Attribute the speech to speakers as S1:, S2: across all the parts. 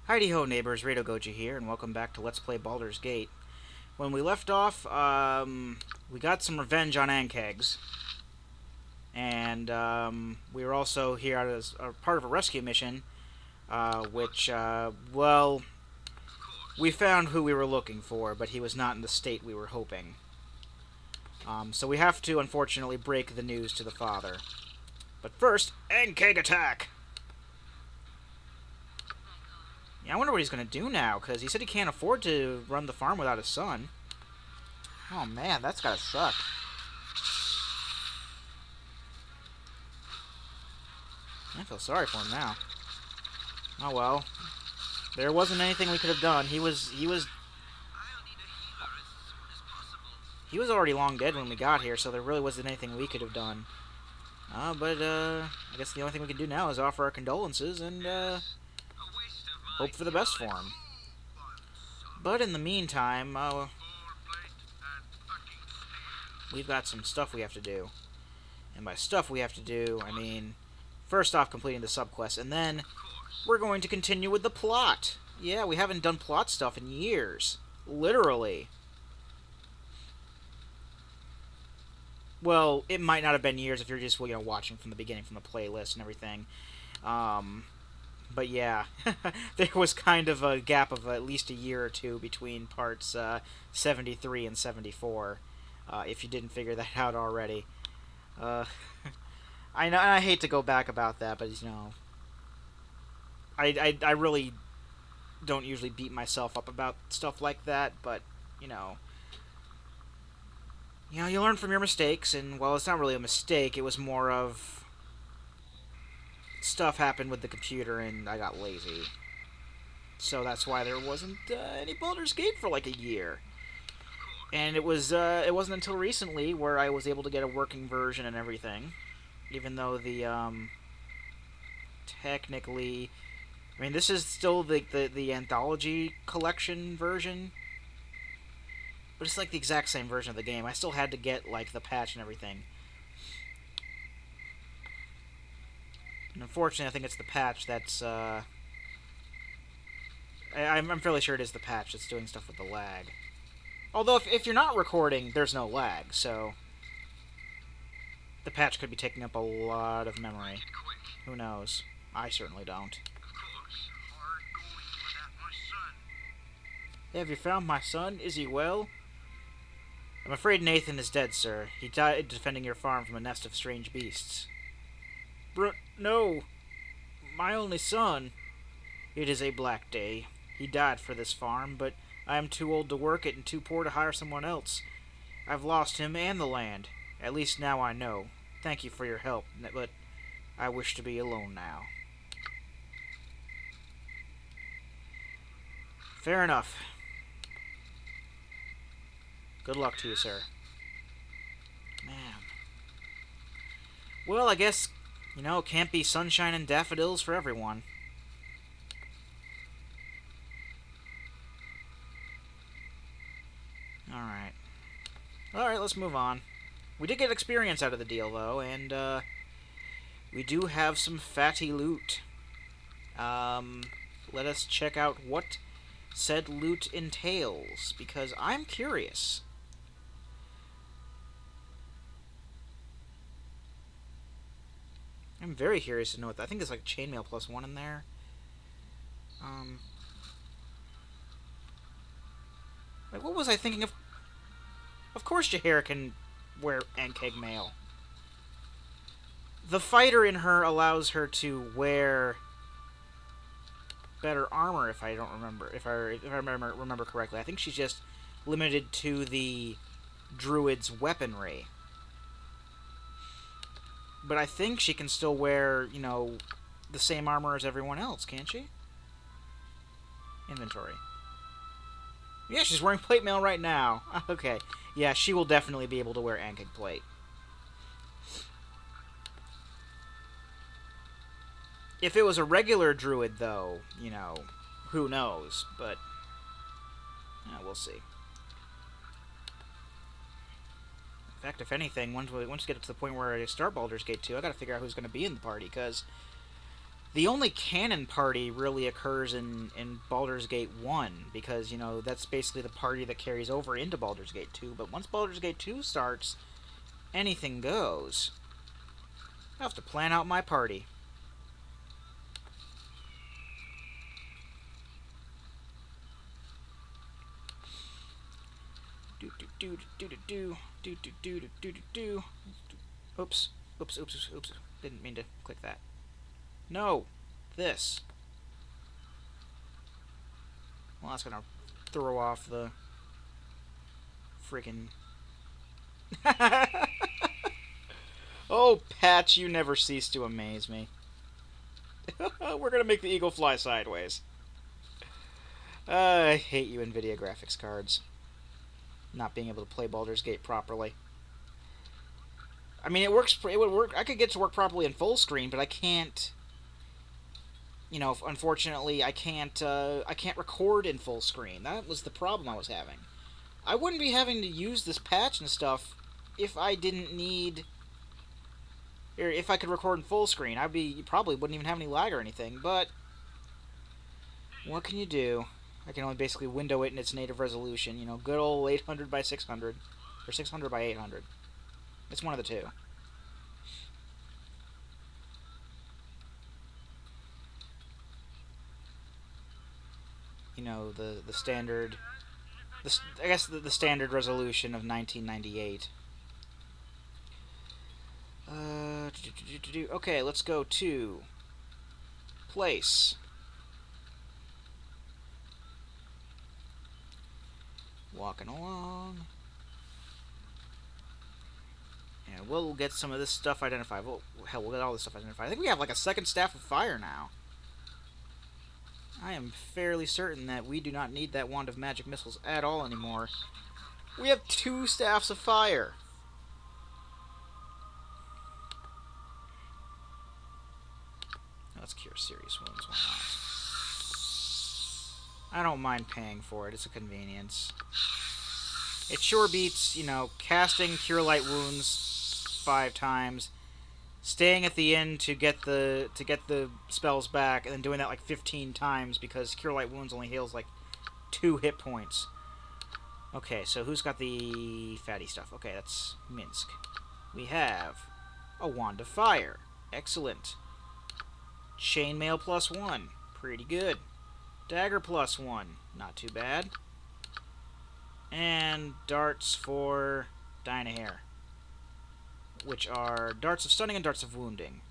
S1: Heidi-ho neighbors, Rado Goji here, and welcome back to Let's Play Baldur's Gate. When we left off, we got some revenge on Ankhegs, and we were also here as a part of a rescue mission, well, we found who we were looking for, but he was not in the state we were hoping. So we have to, unfortunately, break the news to the father. But first, Ankheg attack! Yeah, I wonder what he's going to do now, because he said he can't afford to run the farm without his son. Oh man, that's got to suck. I feel sorry for him now. Oh well. There wasn't anything we could have done. He was already long dead when we got here, so there really wasn't anything we could have done. I guess the only thing we can do now is offer our condolences and, hope for the best for him. But in the meantime, we've got some stuff we have to do. And by stuff we have to do, I mean, first off, completing the subquest, and then we're going to continue with the plot. Yeah, we haven't done plot stuff in years. Literally. Well, it might not have been years if you're just, watching from the beginning, from the playlist and everything. But yeah, there was kind of a gap of at least a year or two between parts 73 and 74, if you didn't figure that out already. I know, I hate to go back about that, but, I really don't usually beat myself up about stuff like that, but, you learn from your mistakes, and, well, it's not really a mistake, it was more of stuff happened with the computer and I got lazy. So that's why there wasn't any Baldur's Gate for like a year. And it wasn't until recently where I was able to get a working version and everything. Even though the technically, I mean, this is still the anthology collection version. But it's like the exact same version of the game. I still had to get like the patch and everything. And unfortunately, I think it's the patch that's, I'm fairly sure it is the patch that's doing stuff with the lag. Although, if you're not recording, there's no lag, so the patch could be taking up a lot of memory. Who knows? I certainly don't. Have you found my son? Is he well? I'm afraid Nathan is dead, sir. He died defending your farm from a nest of strange beasts. No, my only son. It is a black day. He died for this farm, but I am too old to work it and too poor to hire someone else. I've lost him and the land. At least now I know. Thank you for your help, but I wish to be alone now. Fair enough. Good luck to you, sir. Man. Well, I guess, it can't be sunshine and daffodils for everyone. Alright. Alright, let's move on. We did get experience out of the deal, though, and, we do have some fatty loot. Let us check out what said loot entails, because I'm curious. I'm very curious to know what I think there's like chainmail +1 in there. Like, what was I thinking of? Of course Jaheira can wear Ankheg mail. The fighter in her allows her to wear better armor, if I don't remember. If I remember correctly. I think she's just limited to the druid's weaponry. But I think she can still wear, the same armor as everyone else, can't she? Inventory. Yeah, she's wearing plate mail right now. Okay. Yeah, she will definitely be able to wear Ankheg plate. If it was a regular druid, though, who knows? But, we'll see. In fact, if anything, once we get to the point where I start Baldur's Gate 2, I gotta figure out who's gonna be in the party, because The only canon party really occurs in Baldur's Gate 1, because, you know, that's basically the party that carries over into Baldur's Gate 2. But once Baldur's Gate 2 starts, anything goes. I have to plan out my party. Do do do do do do do do do do do do. Oops. Oops, oops, oops, oops. Didn't mean to click that. No! This. Well, that's gonna throw off the freaking... Oh, Patch, you never cease to amaze me. We're gonna make the eagle fly sideways. I hate you, NVIDIA graphics cards. Not being able to play Baldur's Gate properly. I mean, it works. It would work. I could get to work properly in full screen, but I can't. You know, unfortunately, I can't. I can't record in full screen. That was the problem I was having. I wouldn't be having to use this patch and stuff if I didn't need. Or if I could record in full screen, you probably wouldn't even have any lag or anything. But what can you do? I can only basically window it in its native resolution. You know, good old 800 by 600, or 600 by 800. It's one of the two. You know, the standard... I guess the standard resolution of 1998. Okay, let's go to... place. Walking along. Yeah, we'll get some of this stuff identified. Well, hell, we'll get all this stuff identified. I think we have like a second staff of fire now. I am fairly certain that we do not need that wand of magic missiles at all anymore. We have 2 staffs of fire. Let's cure serious wounds. Why not? I don't mind paying for it. It's a convenience. It sure beats, you know, casting Cure Light Wounds 5 times, staying at the end to get the spells back, and then doing that like 15 times because Cure Light Wounds only heals like 2 hit points. Okay, so who's got the fatty stuff? Okay, that's Minsk. We have a Wand of Fire. Excellent. Chainmail +1. Pretty good. Dagger +1. Not too bad. And darts for Dynahair, which are darts of stunning and darts of wounding.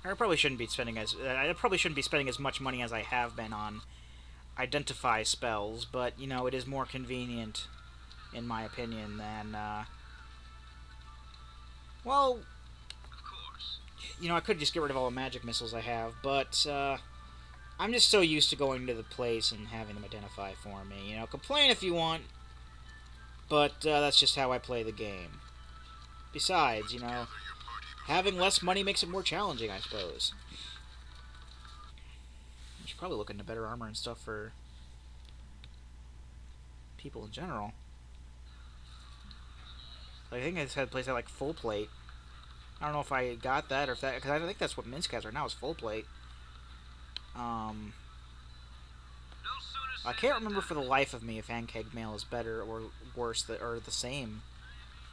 S1: I probably shouldn't be spending as much money as I have been on identify spells, but you know, it is more convenient, in my opinion, than well, you know, I could just get rid of all the magic missiles I have, but I'm just so used to going to the place and having them identify for me. You know, complain if you want, but that's just how I play the game. Besides, you know, having less money makes it more challenging, I suppose. I should probably look into better armor and stuff for people in general. I think I just had a place that like full plate. I don't know if I got that or if that, because I think that's what Minsk has right now is full plate. I can't remember for the life of me if Ankheg mail is better or worse or the same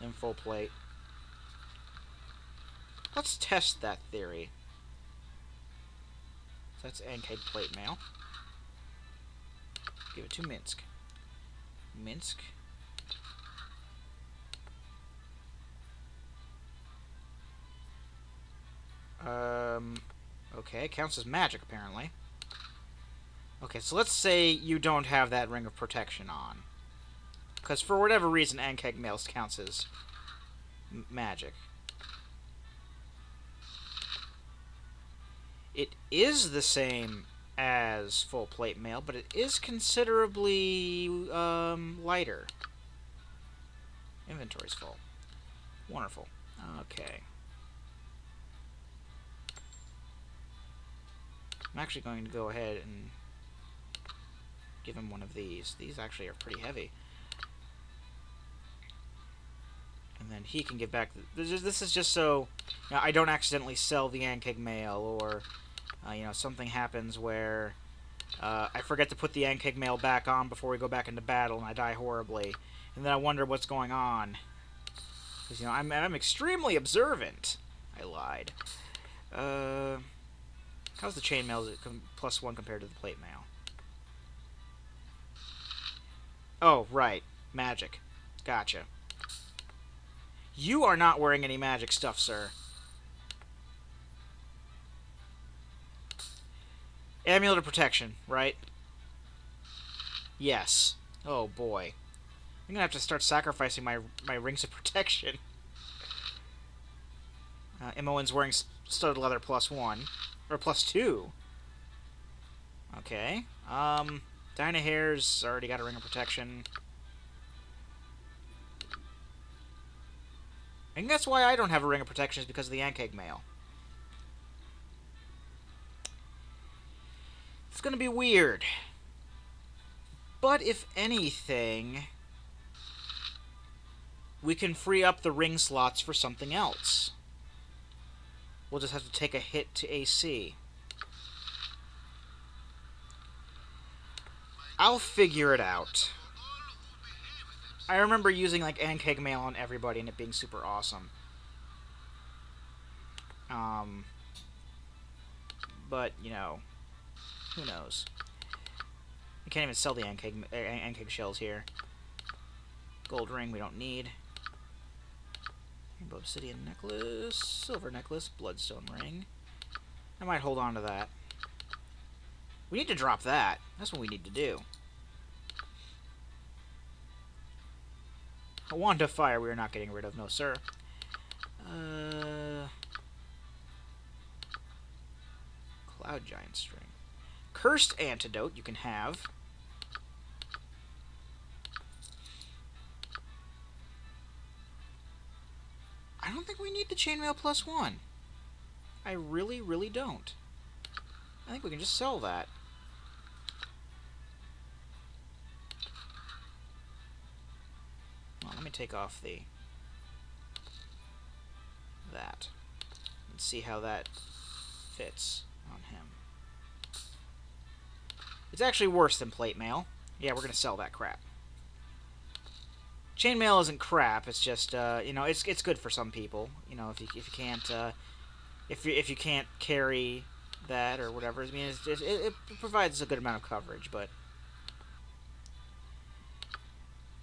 S1: than full plate. Let's test that theory. So that's Ankheg plate mail. Give it to Minsk. Minsk. Okay, counts as magic, apparently. Okay, so let's say you don't have that Ring of Protection on. Because for whatever reason, Ankheg mail counts as magic. It is the same as full plate mail, but it is considerably lighter. Inventory's full. Wonderful. Okay. I'm actually going to go ahead and give him one of these. These actually are pretty heavy. he can give back... This is just so I don't accidentally sell the Ankheg mail, or something happens where I forget to put the Ankheg mail back on before we go back into battle and I die horribly. And then I wonder what's going on. Because, I'm extremely observant. I lied. How's the chainmail +1 compared to the plate mail? Oh, right. Magic. Gotcha. You are not wearing any magic stuff, sir. Amulet of Protection, right? Yes. Oh, boy. I'm gonna have to start sacrificing my rings of protection. Imoen's wearing studded leather +1. Or +2. Okay. Dinah Hare's already got a ring of protection. I think that's why I don't have a ring of protection, is because of the Ankheg mail. It's gonna be weird. But if anything, we can free up the ring slots for something else. We'll just have to take a hit to AC. I'll figure it out. I remember using, like, Ankheg mail on everybody and it being super awesome. But, who knows? You can't even sell the Ankheg shells here. Gold ring we don't need. Rainbow obsidian necklace, silver necklace, bloodstone ring. I might hold on to that. We need to drop that. That's what we need to do. A wand of fire we are not getting rid of, no sir. Cloud giant string. Cursed antidote you can have. I don't think we need the chainmail +1. I really, really don't. I think we can just sell that. Well, let me take off that and see how that fits on him. It's actually worse than plate mail. Yeah, we're gonna sell that crap. Chainmail isn't crap. It's just it's good for some people. If you can't carry that or whatever. I mean, it provides a good amount of coverage, but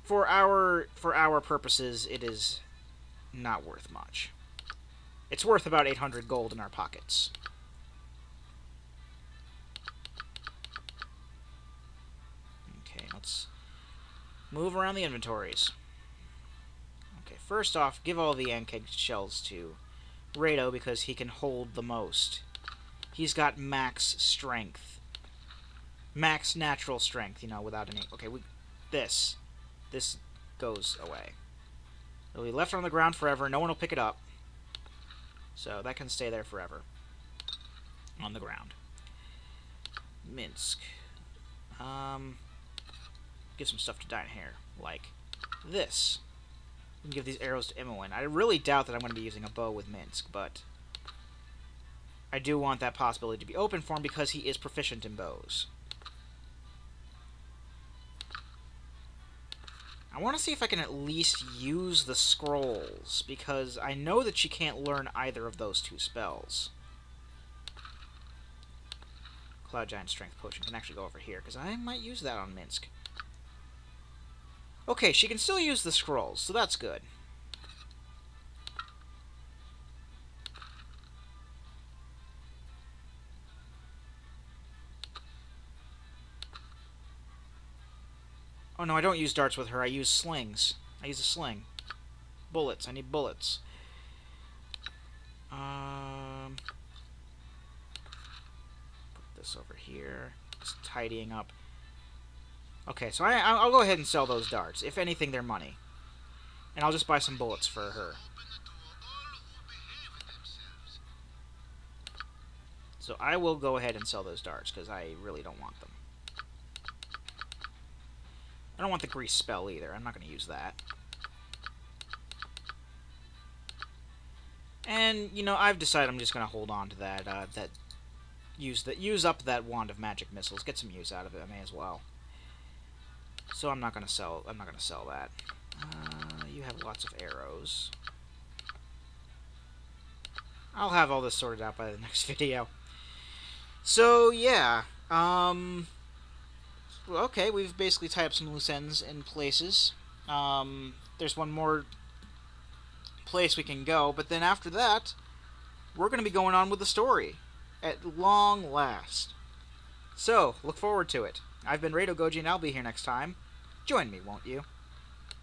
S1: for our purposes, it is not worth much. It's worth about 800 gold in our pockets. Okay, let's move around the inventories. Okay, first off, give all the Ankheg shells to Rado because he can hold the most. He's got max strength. Max natural strength, without any... Okay, this goes away. It'll be left on the ground forever. No one will pick it up. So that can stay there forever. On the ground. Minsk. Give some stuff to Dinah Hare. Like this. We can give these arrows to Imoen. I really doubt that I'm going to be using a bow with Minsk, but I do want that possibility to be open for him because he is proficient in bows. I want to see if I can at least use the scrolls, because I know that she can't learn either of those two spells. Cloud Giant Strength Potion can actually go over here, because I might use that on Minsk. Okay, she can still use the scrolls, so that's good. Oh no, I don't use darts with her, I use slings. I use a sling. Bullets, I need bullets. Put this over here. Just tidying up. Okay, so I'll go ahead and sell those darts. If anything, they're money. And I'll just buy some bullets for her. So I will go ahead and sell those darts, because I really don't want them. I don't want the grease spell either. I'm not going to use that. And, you know, I've decided I'm just gonna hold on to that, use up that wand of magic missiles. Get some use out of it, I may as well. So I'm not gonna sell that. You have lots of arrows. I'll have all this sorted out by the next video. So, yeah. Okay, we've basically tied up some loose ends in places. There's one more place we can go, but then after that, we're going to be going on with the story. At long last. So, look forward to it. I've been Rado Goji, and I'll be here next time. Join me, won't you?